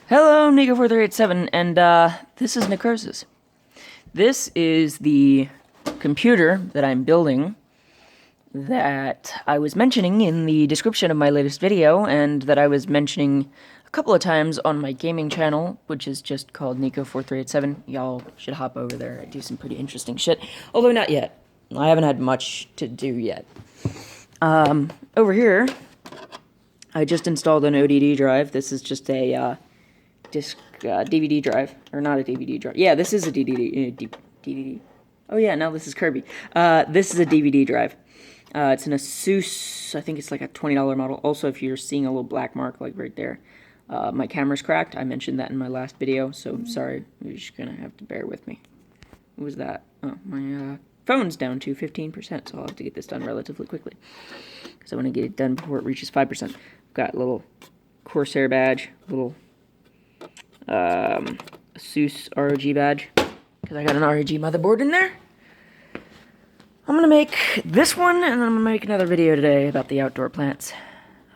Hello, Nico4387, and this is Necrosis. This is the computer that I'm building that I was mentioning in the description of my latest video, and that I was mentioning a couple of times on my gaming channel, which is just called Nico4387. Y'all should hop over there. I do some pretty interesting shit, although not yet. I haven't had much to do yet. Over here, I just installed an ODD drive. This is just a DVD drive, or not a DVD drive. Yeah, this is a DVD. Oh yeah, no, this is Kirby. This is a DVD drive. It's an Asus. I think it's like a $20 model. Also, if you're seeing a little black mark, like right there, my camera's cracked. I mentioned that in my last video, so sorry. You're just gonna have to bear with me. What was that? Oh, my phone's down to 15%, so I'll have to get this done relatively quickly, because I want to get it done before it reaches 5%. I've got a little Corsair badge, little Asus ROG badge, because I got an ROG motherboard in there. I'm gonna make this one, and then I'm gonna make another video today about the outdoor plants.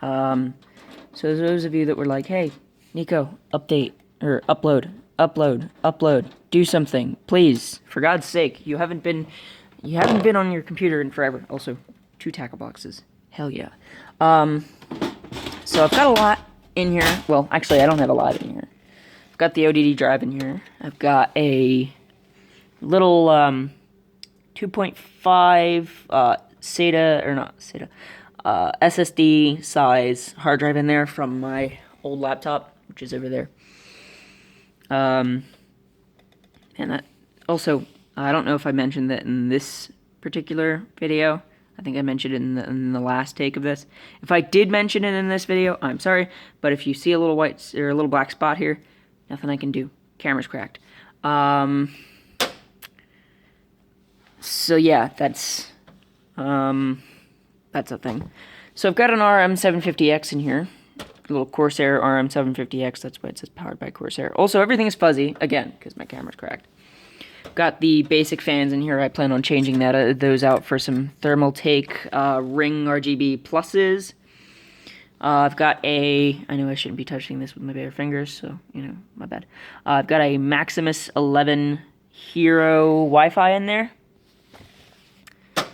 So those of you that were like, hey, Nico, update, or upload, do something, please, for God's sake. You haven't been on your computer in forever. Also, 2 tackle boxes, hell yeah. So I've got a lot in here. Well, actually, I don't have a lot in here. I've got the ODD drive in here. I've got a little 2.5 SSD size hard drive in there from my old laptop, which is over there. And that also, I don't know if I mentioned that in this particular video. I think I mentioned it in the last take of this. If I did mention it in this video, I'm sorry, but if you see a little white or a little black spot here, nothing I can do. Camera's cracked. So yeah, that's a thing. So I've got an RM750X in here. A little Corsair RM750X, that's why it says powered by Corsair. Also, everything is fuzzy, again, because my camera's cracked. Got the basic fans in here. I plan on changing those out for some Thermaltake ring RGB pluses. I've got I know I shouldn't be touching this with my bare fingers, so, you know, my bad. I've got a Maximus 11 Hero Wi-Fi in there,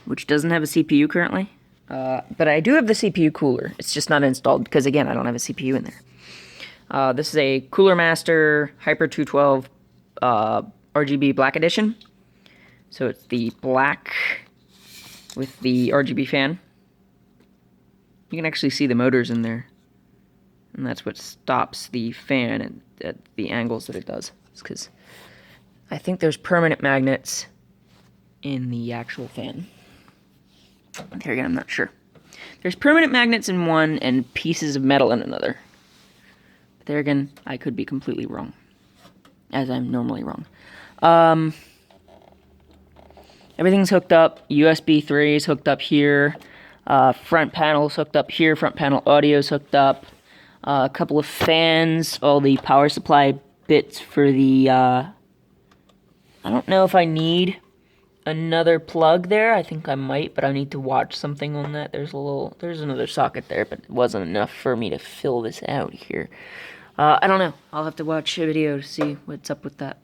which doesn't have a CPU currently. But I do have the CPU cooler. It's just not installed, because, again, I don't have a CPU in there. This is a Cooler Master Hyper 212 RGB Black Edition. So it's the black with the RGB fan. You can actually see the motors in there. And that's what stops the fan at the angles that it does. It's because I think there's permanent magnets in the actual fan. There again, I'm not sure. There's permanent magnets in one and pieces of metal in another. But there again, I could be completely wrong, as I'm normally wrong. Everything's hooked up. USB 3 is hooked up here. Front panel's hooked up here. Front panel audio's hooked up. A couple of fans. All the power supply bits for the, I don't know if I need another plug there. I think I might, but I need to watch something on that. There's another socket there, but it wasn't enough for me to fill this out here. I don't know. I'll have to watch a video to see what's up with that.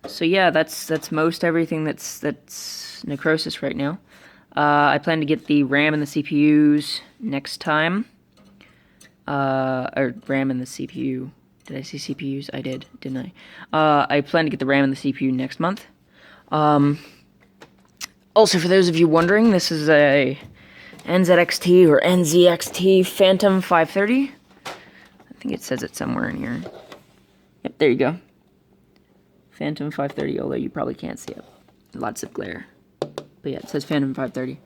So yeah, that's most everything that's Necrosis right now. I plan to get the RAM and the CPUs next time. Or RAM and the CPU. Did I say CPUs? I did, didn't I? I plan to get the RAM and the CPU next month. Also, for those of you wondering, this is a NZXT or NZXT Phantom 530. I think it says it somewhere in here. Yep, there you go. Phantom 530, although you probably can't see it. Lots of glare. But yeah, it says Phantom 530.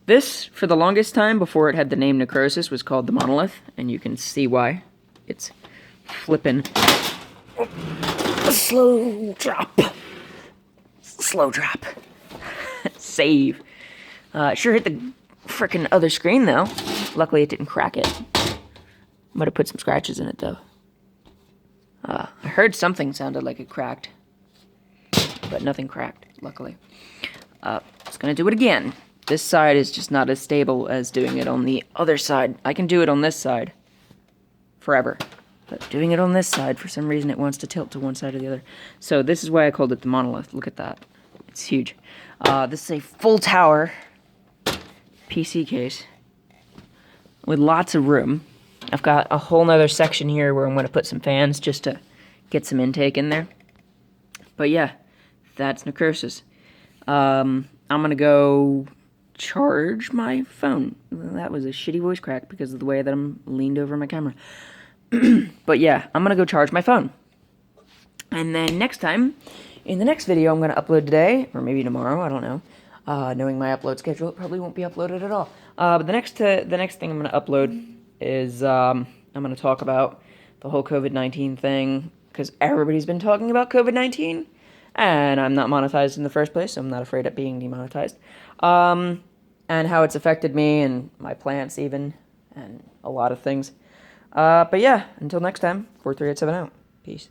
This, for the longest time, before it had the name Necrosis, was called the Monolith, and you can see why. It's flippin'. Slow drop. Slow drop. Save. Sure hit the frickin' other screen, though. Luckily, it didn't crack it. Might have put some scratches in it, though. I heard something sounded like it cracked. But nothing cracked, luckily. Just gonna do it again. this side is just not as stable as doing it on the other side. I can do it on this side forever. But doing it on this side, for some reason, it wants to tilt to one side or the other. So this is why I called it the monolith. Look at that. It's huge. This is a full tower PC case with lots of room. I've got a whole nother section here where I'm going to put some fans just to get some intake in there. But yeah, that's Necrosis. I'm going to go charge my phone. That was a shitty voice crack because of the way that I'm leaned over my camera. But yeah, I'm going to go charge my phone. And then next time, in the next video I'm going to upload today, or maybe tomorrow, I don't know. Knowing my upload schedule, it probably won't be uploaded at all. But the next thing I'm going to upload is I'm going to talk about the whole COVID-19 thing, because everybody's been talking about COVID-19, and I'm not monetized in the first place, so I'm not afraid of being demonetized. And how it's affected me and my plants even, and a lot of things. But yeah, until next time, 4387 out. Peace.